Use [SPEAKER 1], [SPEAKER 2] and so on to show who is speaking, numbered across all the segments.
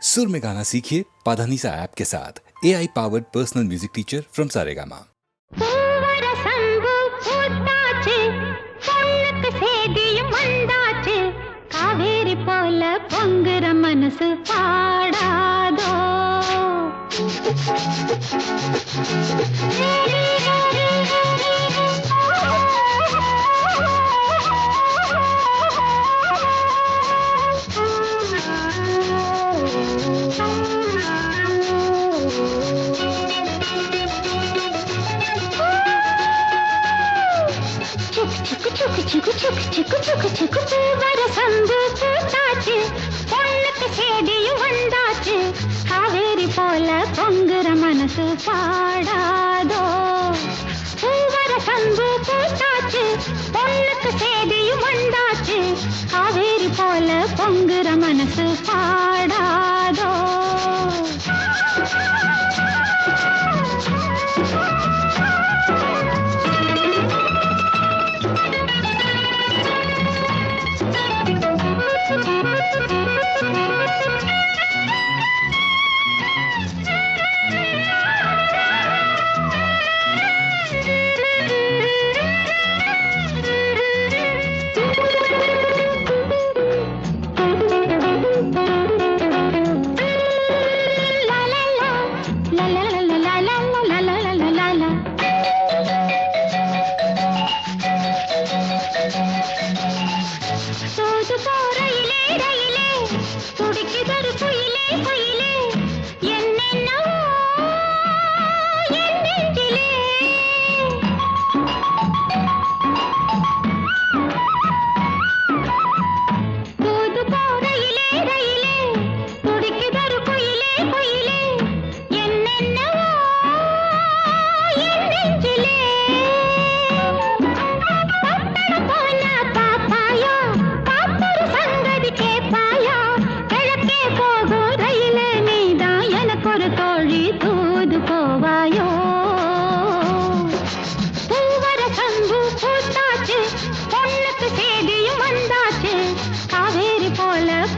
[SPEAKER 1] सुर में गाना सीखिए पाधानीसा ऐप के साथ AI powered personal music teacher from Saregama.
[SPEAKER 2] Kaveri போல பொங்குற மனசு பாடாதோ வரசந்து பூத்தாச்சு பொண்ணுக்கு சேதியும் வந்தாச்சு காவேரி போல பொங்குற மனசு பாடாதோ பூவரசந்து பூத்தாச்சு பொண்ணுக்கு சேதியும் வந்தாச்சு காவேரி போல பொங்குற மனசு பாடாதோ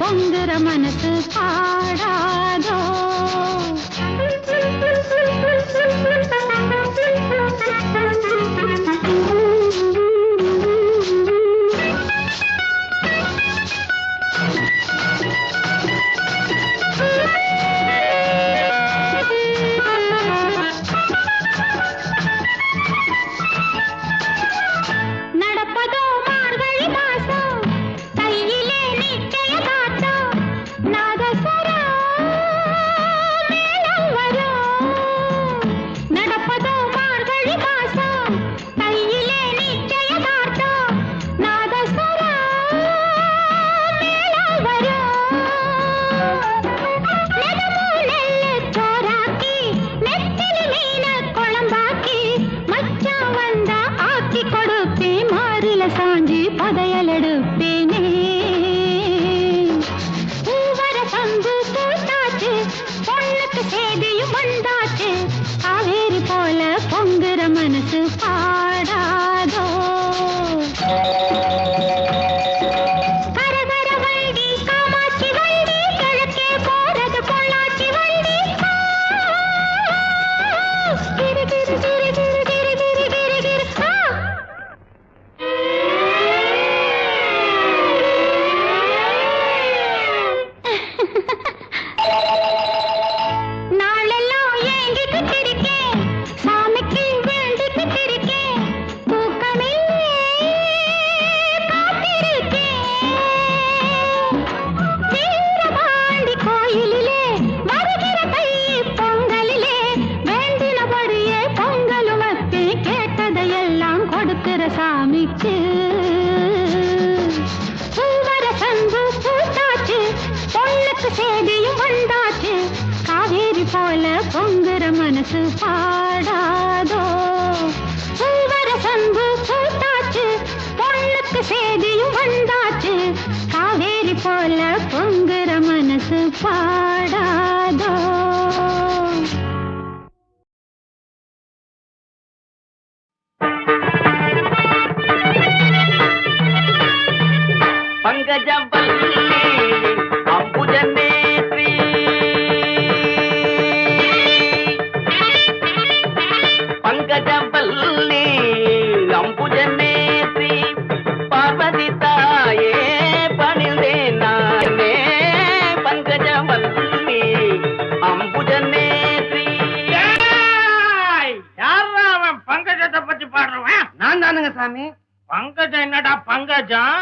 [SPEAKER 2] பொங்குற மனசு பாடாதோ மனசு பாடாதோ கரகர வண்டி காமாட்சி வண்டி கிழக்கே போறது பொள்ளாச்சி வண்டி கிரு கிரு கிரு கிரு கிரு கிரு கிரு கிரு நாளெல்லாம் ஏங்கிட்டு இருக்கேன் சாமிக்கு சாமிக்கு பூவரசந்து பூத்தாச்சு பொண்ணுக்கு சேதியும் வந்தாச்சு காவேரி போல பொங்குற மனசு பாடாதோ பூவரசந்து பூத்தாச்சு பொண்ணுக்கு சேதியும் வந்தாச்சு காவேரி போல பொங்குற மனசு பாடாதோ
[SPEAKER 3] पंकजवल्ली अंबुजनेत्री சாமி.
[SPEAKER 4] பங்கஜம் என்னடா பங்கஜம்?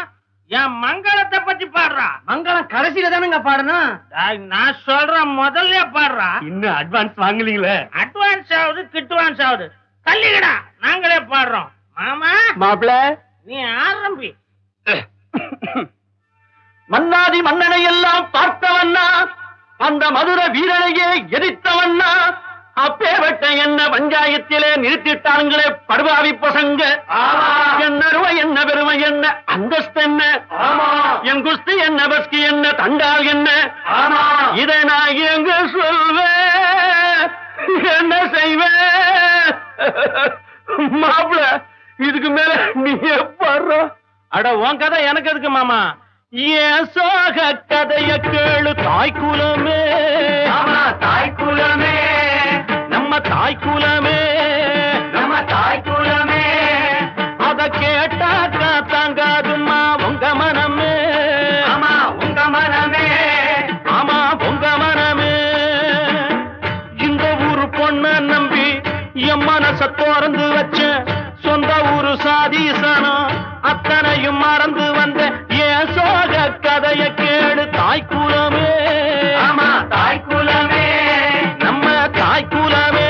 [SPEAKER 4] என் மங்களத்தை பத்தி பாடுறா.
[SPEAKER 3] மங்களம் கடைசியில தானங்க பாடணும்.
[SPEAKER 4] நான் சொல்றேன் முதல்ல பாடுறா.
[SPEAKER 3] இன்னும் அட்வான்ஸ் வாங்கலீங்களே.
[SPEAKER 4] அட்வான்ஸ் ஆகுது கிட்வான்ஸ் ஆகுது. தள்ளிக்கடா, நாங்களே பாடுறோம். மாமா
[SPEAKER 3] மாப்பிள
[SPEAKER 4] நீ ஆரம்பி.
[SPEAKER 3] மன்னாதி மன்னனை எல்லாம் பார்த்தவன்னா, அந்த மதுர வீரனையே எதிர்த்தவன்னா, அப்பேவட்ட என்ன பஞ்சாயத்திலே நிறுத்திட்டாங்களே படுபாவி பசங்க. என்ன அருமை என்ன பெருமை என்ன அந்தஸ்து என்ன, என் குஸ்தி என்ன பஸ்கி என்ன தண்டால் என்ன, இதை நான் எங்க சொல்வேன், என்ன செய்வேன்? மாப்பிள இதுக்கு மேல நீ பாடுற.
[SPEAKER 4] அட உன் கதை எனக்கு எதுக்கு மாமா?
[SPEAKER 3] ஏன் சோக கதைய கேளு தாய்க்குலமே, தாய்க்குலமே, நம்ம தாய்க்குலமே, நம்ம தாய்க்குலமே. அத கேட்டாக்கா தாங்காதுமா உங்க மனமே, ஆமா உங்க மனமே, ஆமா உங்க மனமே. இந்த ஊரு பொண்ண நம்பி என் மனச திறந்து வச்ச, சொந்த ஊரு சாதீசனம் அத்தனையும் மறந்து வந்த ஏன் சோக கதைய கேடு தாய்க்குலமே, ஆமா தாய்க்குலமே, நம்ம தாய்க்குலமே.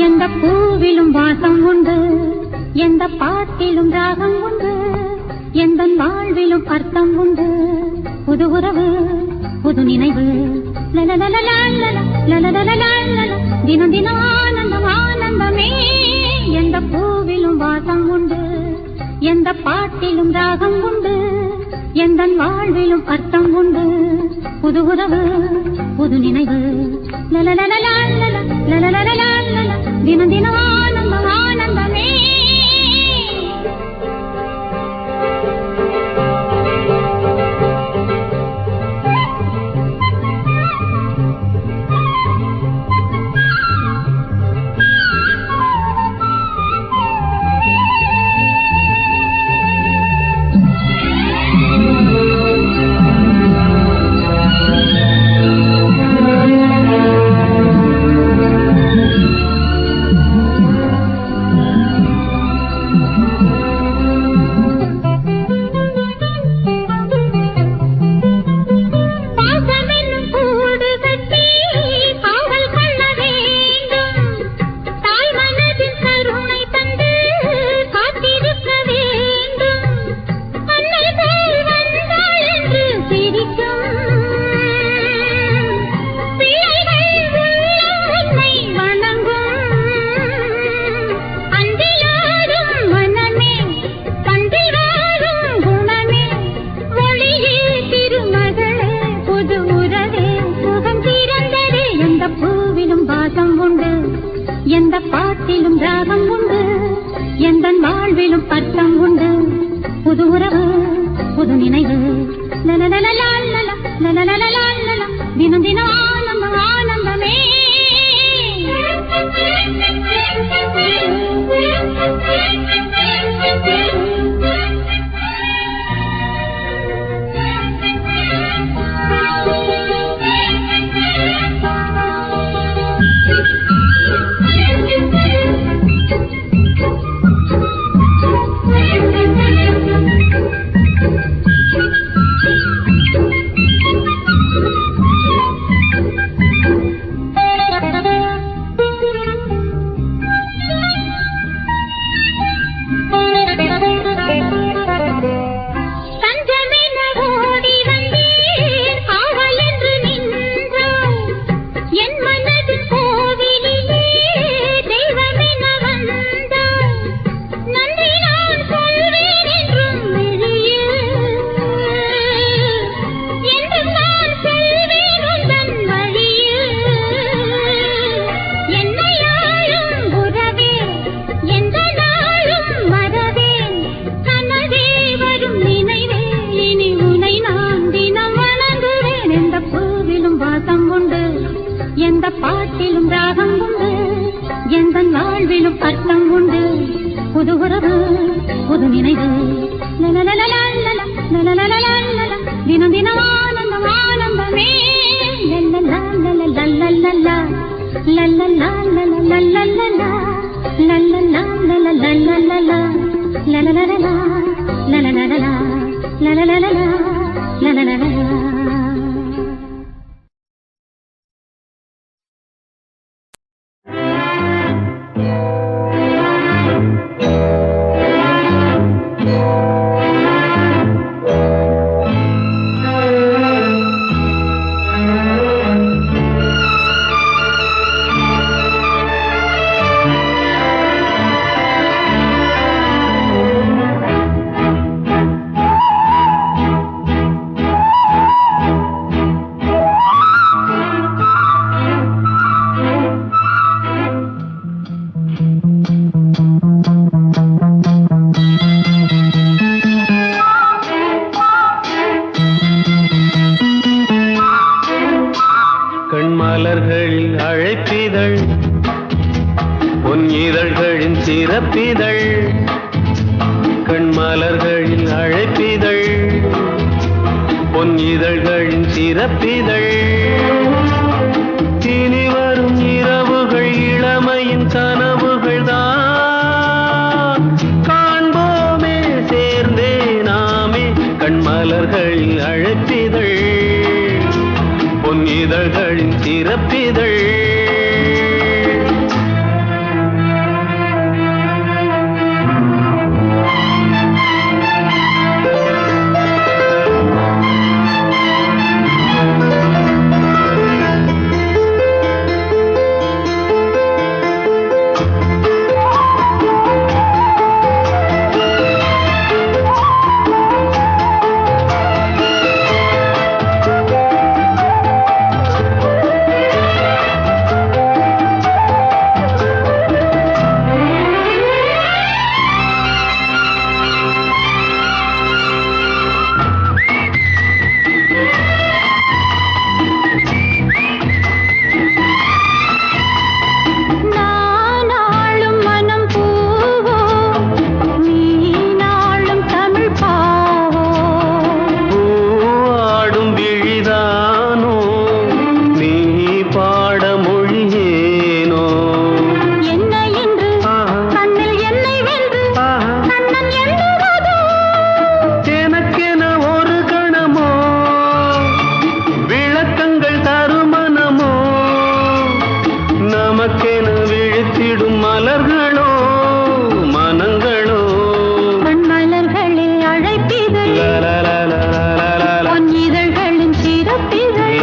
[SPEAKER 2] எந்த பூவிலும் வாசம் உண்டு, எந்த பாட்டிலும் ராகம் உண்டு, எந்த வாழ்விலும் அர்த்தம் உண்டு. புது உறவு, புது நினைவு, தினம் தினம் ஆனந்தம் ஆனந்தமே. எந்த பூவிலும் வாசம் உண்டு, எந்த பாட்டிலும் ராகம் உண்டு, எந்த வாழ்விலும் அர்த்தம் உண்டு. புது உறவு, புது நினைவு, தினம் தினம் ஆனந்தம் ஆனந்தமே. எந்த பாட்டிலும் ராகம் உண்டு, எந்த வாழ்விலும் அர்த்தம் உண்டு. புது உறவு, புது நினைவு, தினம் தினம் ஆனந்தம் ஆனந்தமே. எந்த பாட்டிலும் ராகம் உண்டு, எந்த வாழ்விலும் அர்த்தம் உண்டு. புது உறவு, புது நினைவு, தினம் தினம் ஆனந்தம் ஆனந்தமே.
[SPEAKER 3] கண்மலர்களில் அழைப்பிதழ், பொன் இதழ்களின் சிறப்பிதழ். கண்மலர்களில் அழைப்பிதழ், பொன் இதழ்களின் சிறப்பிதழ். இனி வரும் இரவு நமக்கென விழித்திடும் மலர்களோ மனங்களோ
[SPEAKER 2] மலர்களில் அழைப்பிதழ் பொன் இதழ்களின் சிறப்பிதழ்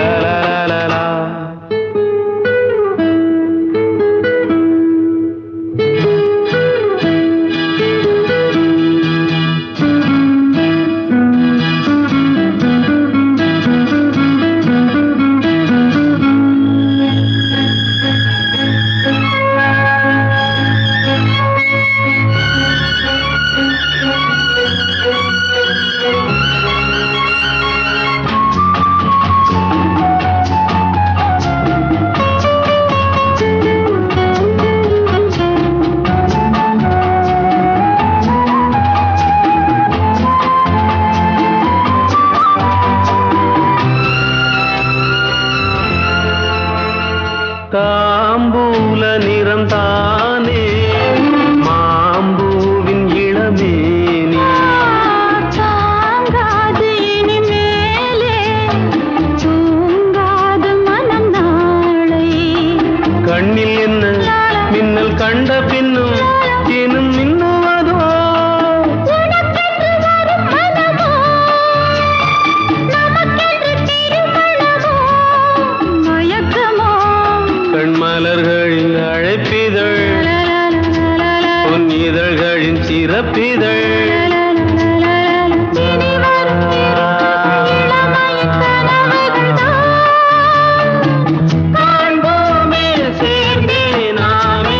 [SPEAKER 3] தாம்பூல நிறம் தானே மாம்பூவின் இளமேனி
[SPEAKER 2] தாங்காது இனிமேலே தூங்காது மனம் நாளை
[SPEAKER 3] கண்ணில் என்ன மின்னல் கண்ட பின்னும் தினும் மின்னுவதோ
[SPEAKER 2] உனக்கென்று வரும் மனமோ நமக்கென்று திருமணமோ மயக்கமோ
[SPEAKER 3] கண்மலர்களில் அழைப்பிதழ் பொன் இதழ்களின் சிறப்பிதழ்
[SPEAKER 2] இனி வரும் இளமையின் கனவுகள்தான்
[SPEAKER 3] காண்போமே சேர்ந்தே நாமே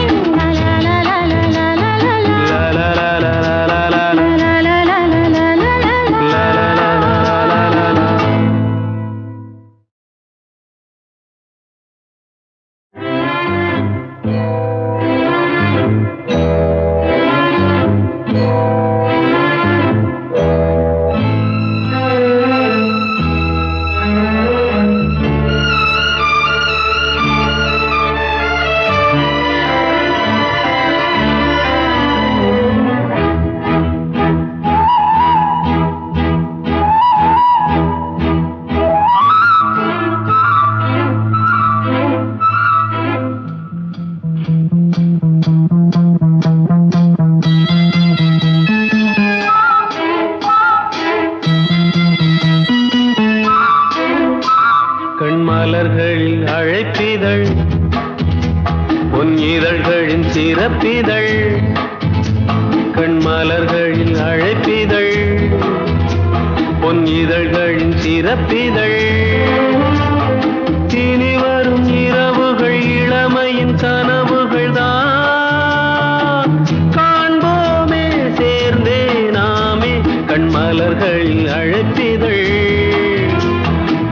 [SPEAKER 3] கண்மலர்களில் அழைப்பிதழ் பொன் இதழ்களின் சிறப்பிதழ் கண்மலர்களில் அழைப்பிதழ் பொன் இதழ்களின் சிறப்பிதழ் இனி வரும் இரவுகள் இளமையின் கனவுகள் தான் காண்போமே சேர்ந்தே நாமே கண்மலர்களில் அழைப்பிதழ்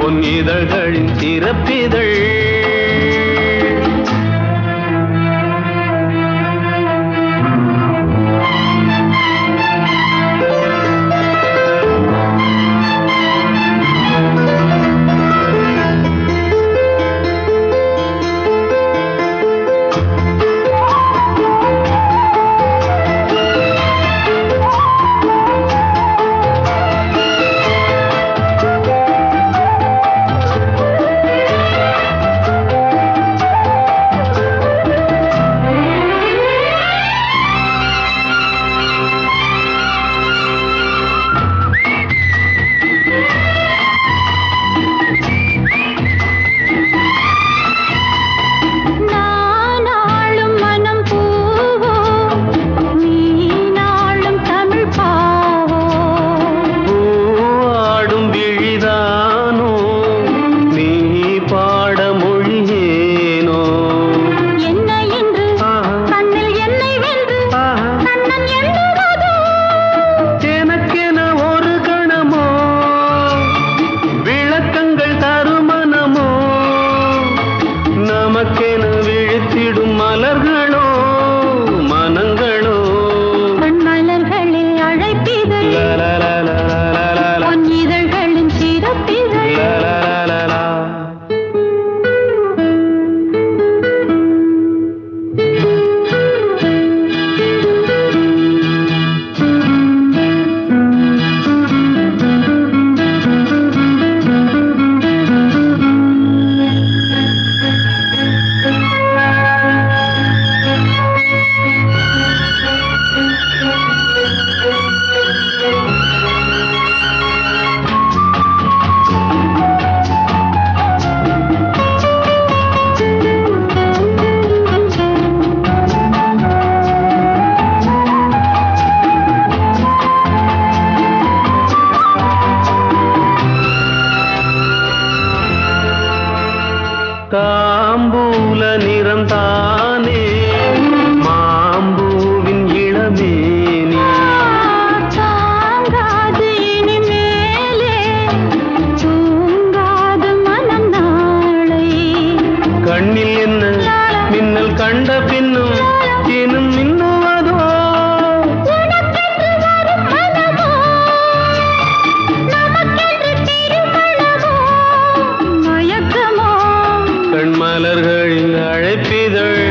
[SPEAKER 3] பொன் இதழ்களின் சிறப்பிதழ் சிறப்பிதழ்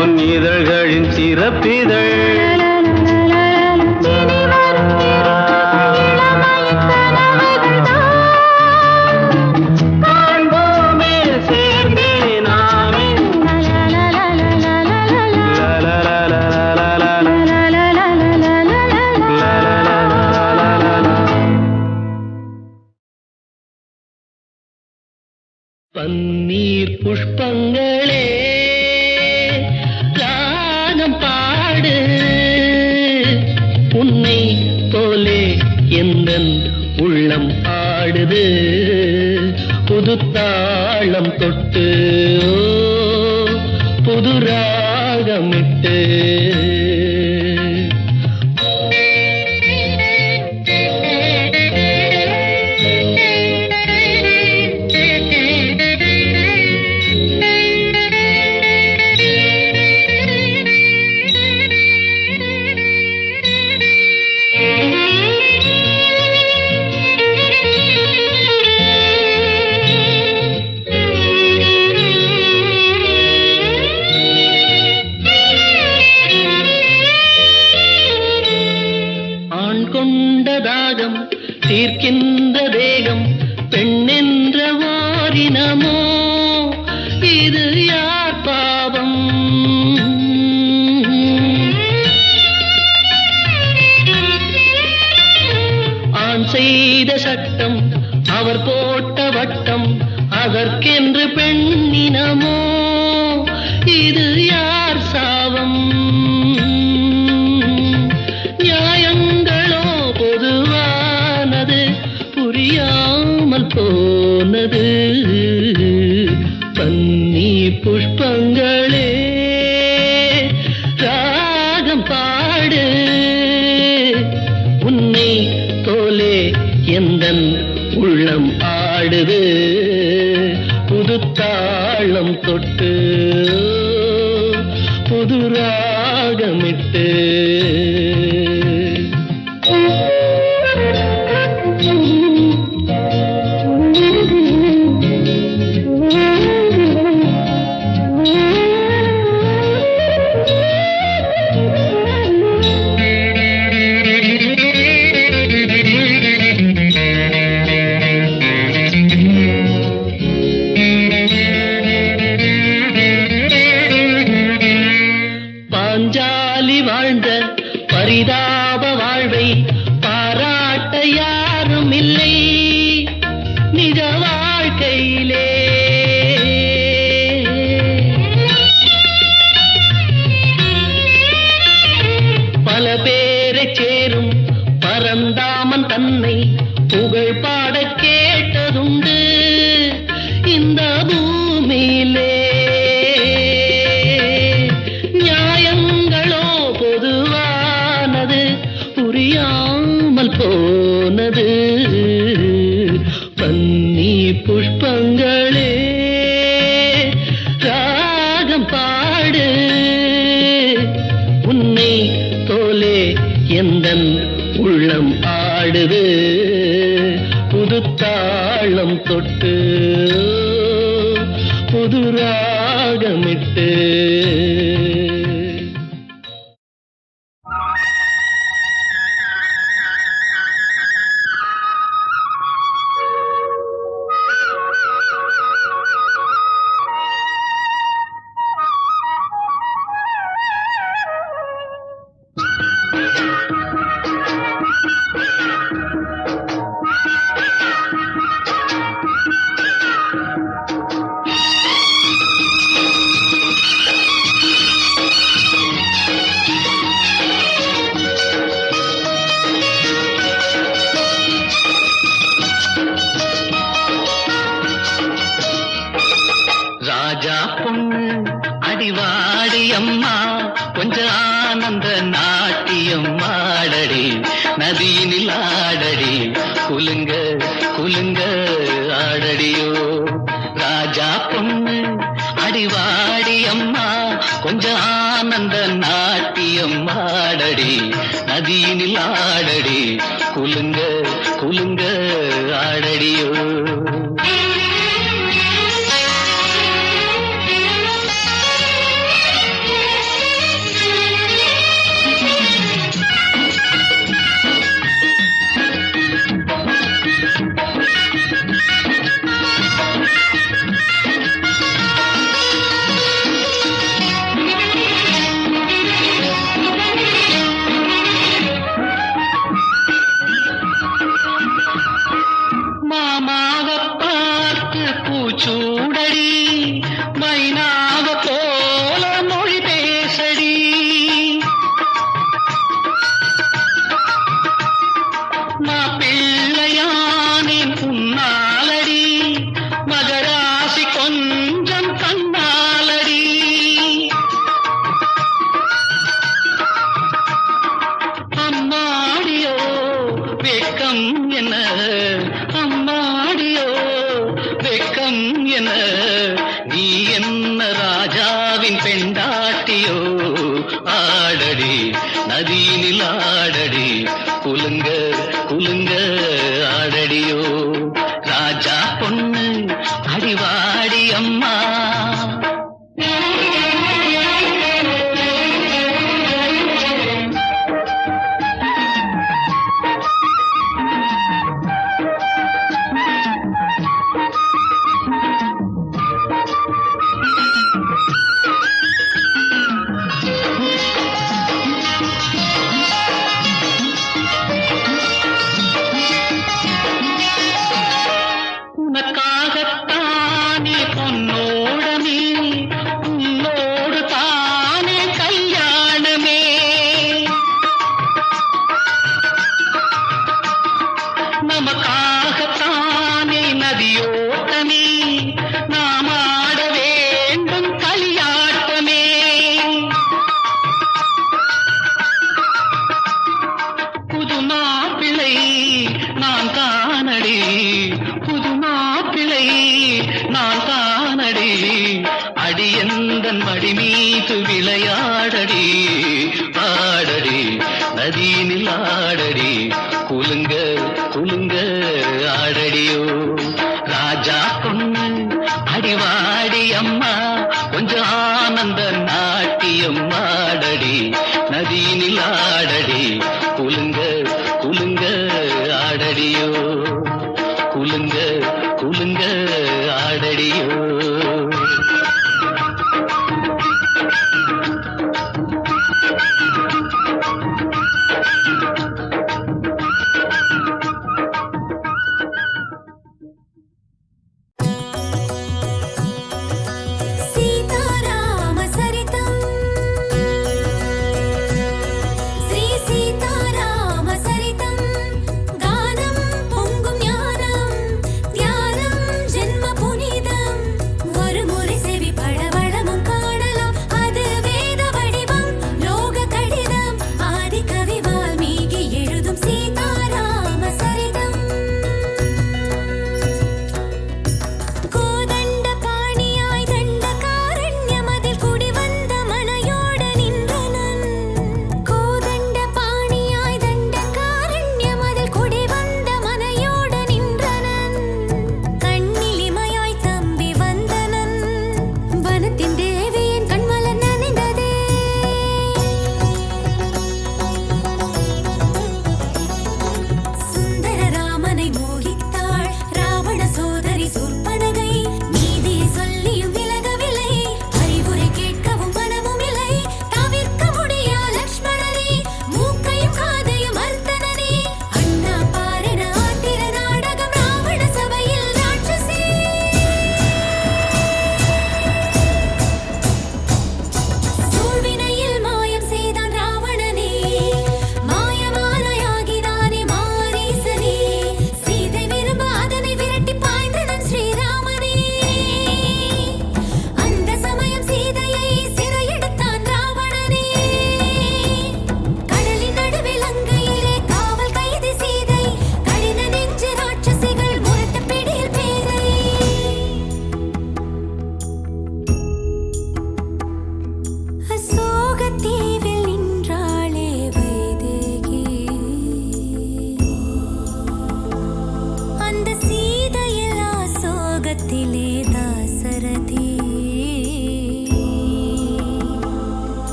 [SPEAKER 3] உன் இதழ்களின் சிறப்பிதழ் பன்னீர் புஷ்பங்களே ராகம் பாடு உன்னை போலே எந்தன் உள்ளம் ஆடுது புது தாளம் தொட்டு புது ராகமிட்டு தீர்க்கின்ற தேகம் பெண்ணென்ற வாரினமோ இது யார் பாவம் ஆண் செய்த சட்டம் அவர் போட்ட வட்டம் அதற்கென்று பெண்ணினமோ இது யார் சாவம் நியாயங்களோ பொதுவானது புரியாமல் போனது பன்னி புஷ்பங்களே ராகம் பாடு உன்னை போலே எந்தன் உள்ளம் ஆடுது புது தாளம் தொட்டு புது ராகமிட்டு பரிதாப வாழ்வை பாராட்ட யாரும் இல்லை நிஜ வாழ்க்கையிலே பல பேரை சேரும் பரந்தாமன் தன்னை புகழ் பாட கேட்டதுண்டு இந்த பூமியிலே புரியாமல் போனது பன்னி புஷ்பங்களே ராகம் பாடு உன்னை போலே எந்தன் உள்ளம் ஆடுது புது தாளம் தொட்டு புது ராகமிட்டு அடிவாடி அம்மா கொஞ்சம் ஆனந்த நாட்டியம் ஆடடி நதியினில் ஆடடி குலுங்க குலுங்க ஆடடியோ ராஜா பொண்ணு அடிவாடி அம்மா கொஞ்சம் ஆனந்த நாட்டியம் ஆடடி நதியினில் ஆடடி குலுங்க குலுங்க ஆடடியோ ராஜாவின் பெண்டாட்டியோ ஆடடி நதியினில் ஆடடி குலுங்க குலுங்க ஆடடியோ ராஜா பொண்ணு அடிவாடி அம்மா உனக்காகத்தானே பொன்னோடமே உன்னோடு தானே கல்யாணமே நமக்காகத்தானே நதியோட்டமே நாம் ஆட வேண்டும் களியாட்டமே புது மாப்பிள்ளை நான் காணடி புது மாப்பிள்ளை நான் காணடி அடியந்தன் மடி மீது விளையாடடி பாடடி நதியினில் ஆடடி குலுங்க குலுங்க ஆடடியோ ராஜா பொண்ணு அடிவாடி அம்மா கொஞ்சம் ஆனந்த நாட்டியம் ஆடடி நதியினில் ஆடடி குலுங்க குலுங்க ஆடடியோ குலுங்க குலுங்க ஆடடியோ
[SPEAKER 5] సీతారామ సరితం శ్రీ సీతారామ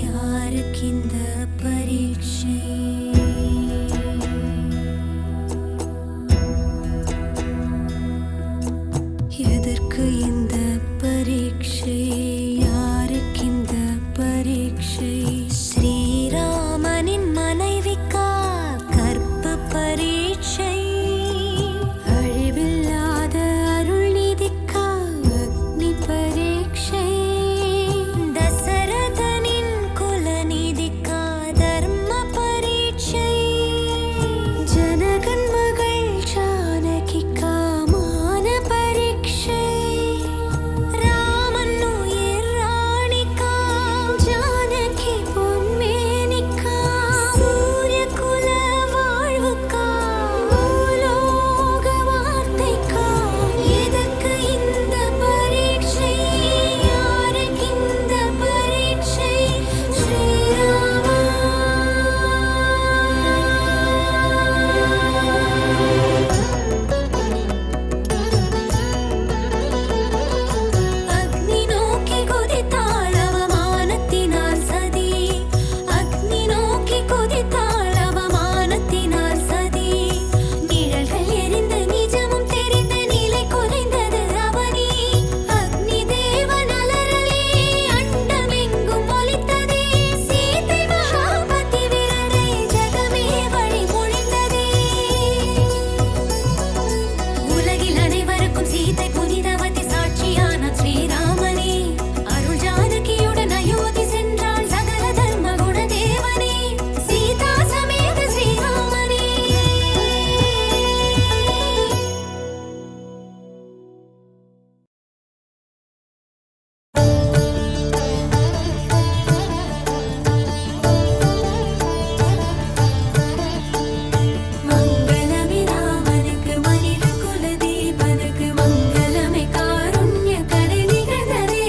[SPEAKER 5] யாருக்கிந்த பரீட்சை எதற்கு இந்த பரீட்சை யாருக்கிந்த பரீட்சை ஸ்ரீராமனின் மனைவிக்கா கற்பு பரீட்சை அழிவில்லாத அருள் நிதிக்கா அக்னி பரீட்சை தசரதனின் குல நிதிக்கா தர்ம பரீட்சை ஜனகன் மகள் ஜானகிக்கா மான பரீட்சை ராமன் உயிர் ராணிக்கா ஜானகி பொன்மேனிக்கா சூரிய குல வாழ்வுக்கா பூலோக வார்த்தைக்கா எதற்கு இந்த பரீட்சை யாருக்கிந்த பரீட்சை ஸ்ரீராமா அக்னி நோக்கி குதித்தாள் அவமானத்தினால் சதி அக்னி நோக்கி குதித்தாள் அவமானத்தினால் சதி நிழல்கள் எரிந்த நிஜமும் தெரிந்த நிலை குலைந்தது அவனி அக்னி தேவன் அலறலே அண்டமெங்கும் ஒலித்ததே சீதை மகாபதி விரதை ஜகமே வழி மொழிந்ததே உலகில் அனைவருக்கும் சீதை புனிதவதி சாட்சியான ஸ்ரீராமனே அருள் ஜானகியுடன் அயோத்தி சென்றாள் சகல தர்ம குண தேவனே சீதா சமேத ஸ்ரீராமனே மங்களமே ராமனுக்கு மனித குல தீபனுக்கு மங்களமே காருண்ய கடை நிகழ்ந்ததே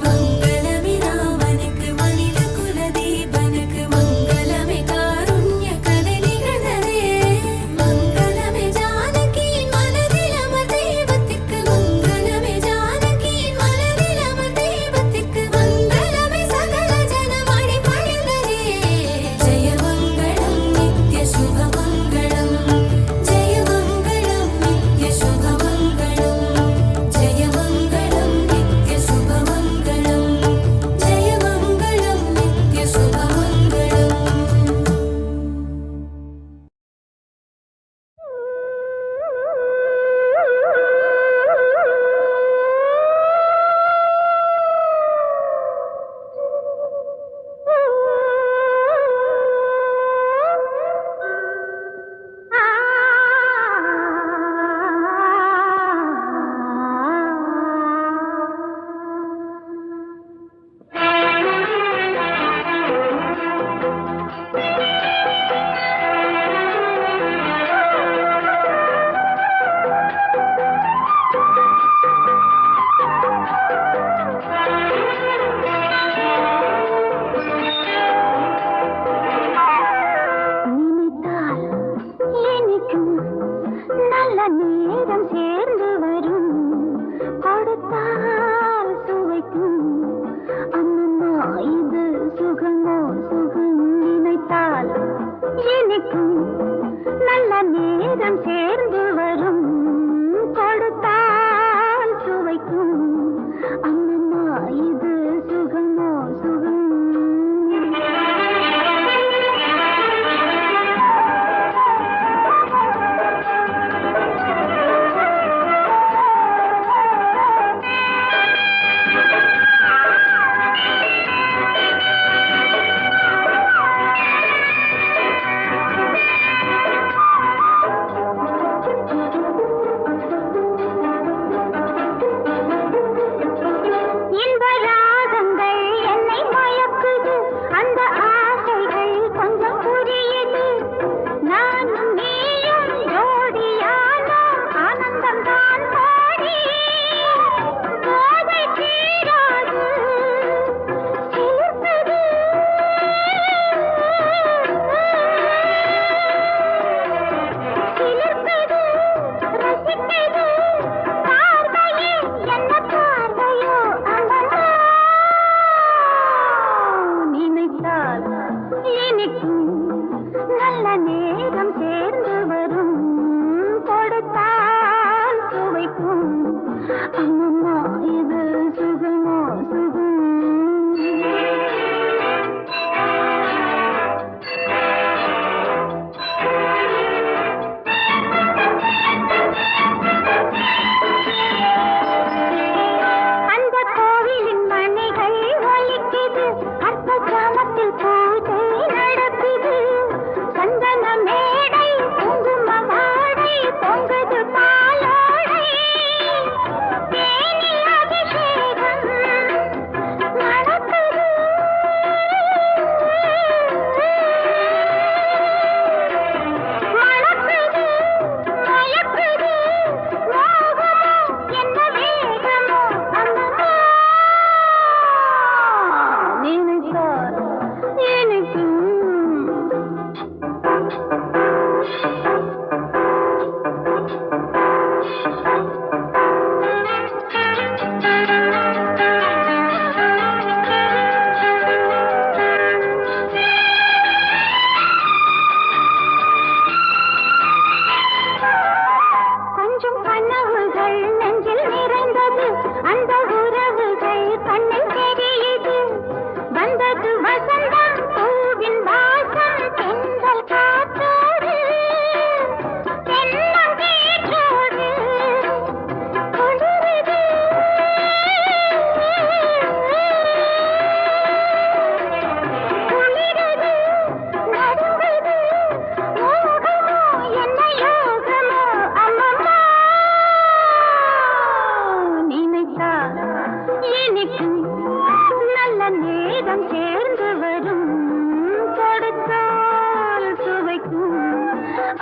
[SPEAKER 5] மங்களமே ராமனுக்கு மனித குல தீபனுக்கு மங்களமே காருண்ய கடை நிகழ்ந்ததே மங்களமே ஜானகியின் மனதில் அமர் தெய்வத்திற்கு மங்களமே ஜானகியின் மனதில் அமர் தெய்வத்திற்கு மங்களமே சகல ஜனமணி பணிந்ததே ஜெய மங்களம் நித்ய சுப மங்களம் ஜெய மங்களம் நித்ய சுப மங்களம் ஜெய மங்களம் நித்ய சுப மங்களம் ஜெய மங்களம் நித்ய சுப மங்களம் நினைத்தால் இனிக்கும் நல்ல நேரம் சேர்ந்து வரும் கொடுத்தால் சுவைக்கும் அம்மம்மா இது சுகமோ சுகம் நினைத்தால் இனிக்கும் நல்ல நேரம் சேர்ந்து வரும் கொடுத்தால் சுவைக்கும் அம்மம்மா இது சுகமோ சுகம் வந்தது வசந்தம் பூவின் வாசம் தென்றல் காற்றோடு தென்னங்கீற்றோடு குளிருது குளிருது நடுங்குது மோகமோ என்ன யோகமோ அம்மம்மா நினைத்தால் இனிக்கும் நல்ல நேரம் சேர்ந்து வரும் கொடுத்தால் சுவைக்கும்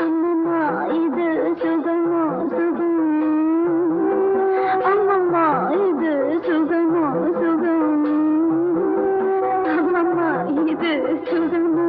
[SPEAKER 5] அம்மம்மா இது சுகமோ சுகம் அம்மம்மா இது சுகமோ சுகம் அம்மம்மா இது சுகமோ